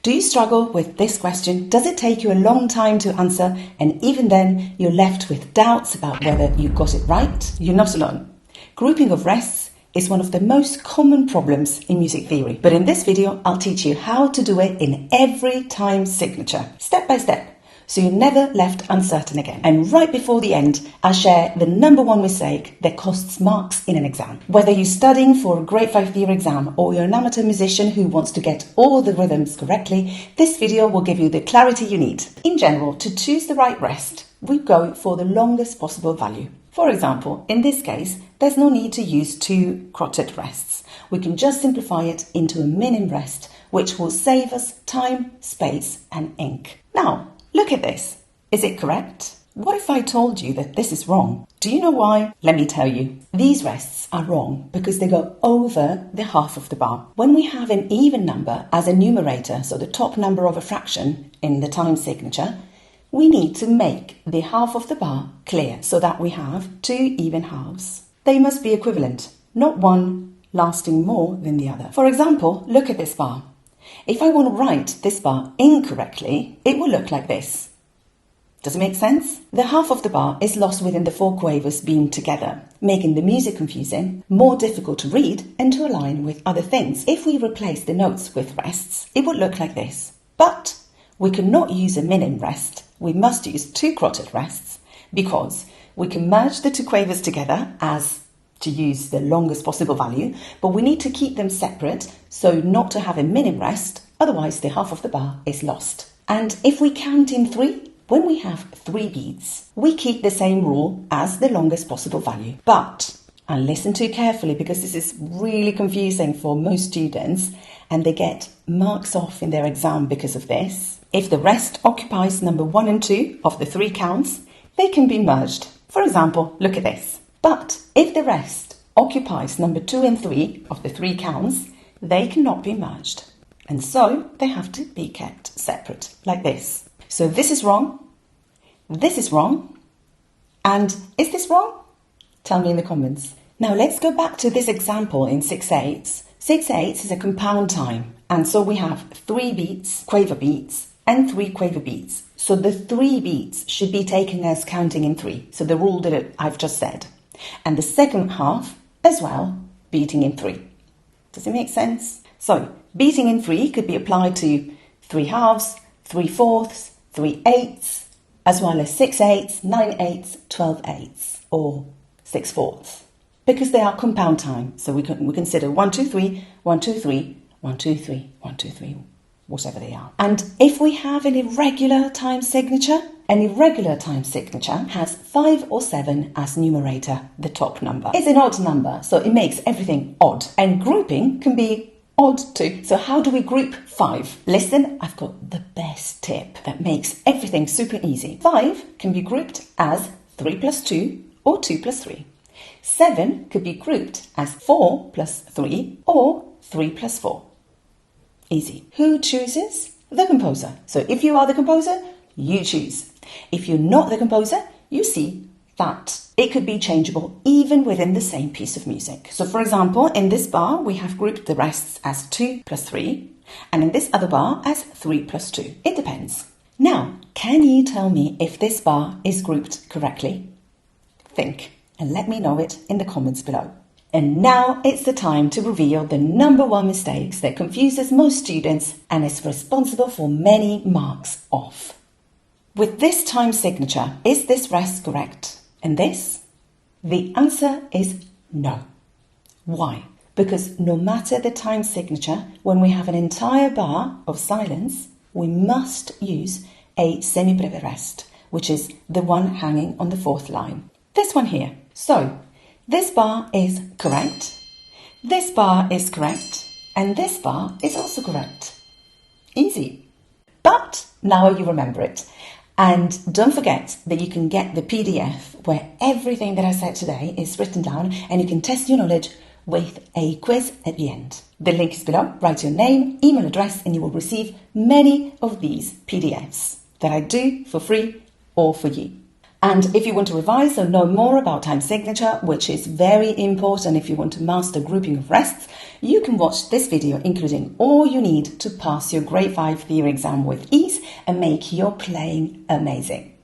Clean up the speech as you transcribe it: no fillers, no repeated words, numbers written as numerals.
Do you struggle with this question? Does it take you a long time to answer, and even then you're left with doubts about whether you got it right? You're not alone. Grouping of rests is one of the most common problems in music theory, but in this video I'll teach you how to do it in every time signature, step by step, so you're never left uncertain again. And right before the end, I'll share the number one mistake that costs marks in an exam. Whether you're studying for a grade 5 theory exam or you're an amateur musician who wants to get all the rhythms correctly, this video will give you the clarity you need. In general, to choose the right rest, we go for the longest possible value. For example, in this case, there's no need to use 2 crotchet rests. We can just simplify it into a minim rest, which will save us time, space, and ink. Now, look at this. Is it correct? What if I told you that this is wrong? Do you know why? Let me tell you. These rests are wrong because they go over the half of the bar. When we have an even number as a numerator, so the top number of a fraction in the time signature, we need to make the half of the bar clear so that we have 2 even halves. They must be equivalent, not one lasting more than the other. For example, look at this bar. If I want to write this bar incorrectly, it will look like this. Does it make sense? The half of the bar is lost within the 4 quavers being together, making the music confusing, more difficult to read, and to align with other things. If we replace the notes with rests, it would look like this. But we cannot use a minim rest. We must use 2 crotchet rests because we can merge the 2 quavers together as to use the longest possible value, but we need to keep them separate so not to have a minim rest, otherwise the half of the bar is lost. And if we count in 3, when we have 3 beats, we keep the same rule as the longest possible value. But, and listen to carefully because this is really confusing for most students and they get marks off in their exam because of this. If the rest occupies number 1 and 2 of the 3 counts, they can be merged. For example, look at this. But if the rest occupies number 2 and 3 of the 3 counts, they cannot be merged. And so they have to be kept separate, like this. So this is wrong, and is this wrong? Tell me in the comments. Now let's go back to this example in 6/8. 6/8 is a compound time, and so we have 3 beats, quaver beats, and 3 quaver beats. So the 3 beats should be taken as counting in 3, so the rule that I've just said. And the second half as well, beating in 3. Does it make sense? So, beating in 3 could be applied to 3 halves, 3 fourths, 3 eighths, as well as 6 eighths, 9 eighths, 12 eighths, or 6 fourths. Because they are compound time, so we consider 1, 2, 3, 1, 2, 3, 1, 2, 3, 1, 2, 3, whatever they are. And if we have an irregular time signature has 5 or 7 as numerator, the top number. It's an odd number, so it makes everything odd. And grouping can be odd too. So how do we group 5? Listen, I've got the best tip that makes everything super easy. 5 can be grouped as 3 plus 2 or 2 plus 3. 7 could be grouped as 4 plus 3 or 3 plus 4. Easy. Who chooses? The composer. So if you are the composer, you choose. If you're not the composer, you see that it could be changeable even within the same piece of music. So for example, in this bar, we have grouped the rests as 2 plus 3, and in this other bar as 3 plus 2. It depends. Now, can you tell me if this bar is grouped correctly? Think, and let me know it in the comments below. And now it's the time to reveal the number 1 mistakes that confuses most students and is responsible for many marks off. With this time signature, is this rest correct? And this? The answer is no. Why? Because no matter the time signature, when we have an entire bar of silence, we must use a semi-breve rest, which is the one hanging on the 4th line. This one here. So, this bar is correct, this bar is correct, and this bar is also correct. Easy. But now you remember it. And don't forget that you can get the PDF where everything that I said today is written down and you can test your knowledge with a quiz at the end. The link is below. Write your name, email address, and you will receive many of these PDFs that I do for free or for you. And if you want to revise or know more about time signature, which is very important if you want to master grouping of rests, you can watch this video, including all you need to pass your Grade 5 theory exam with ease and make your playing amazing.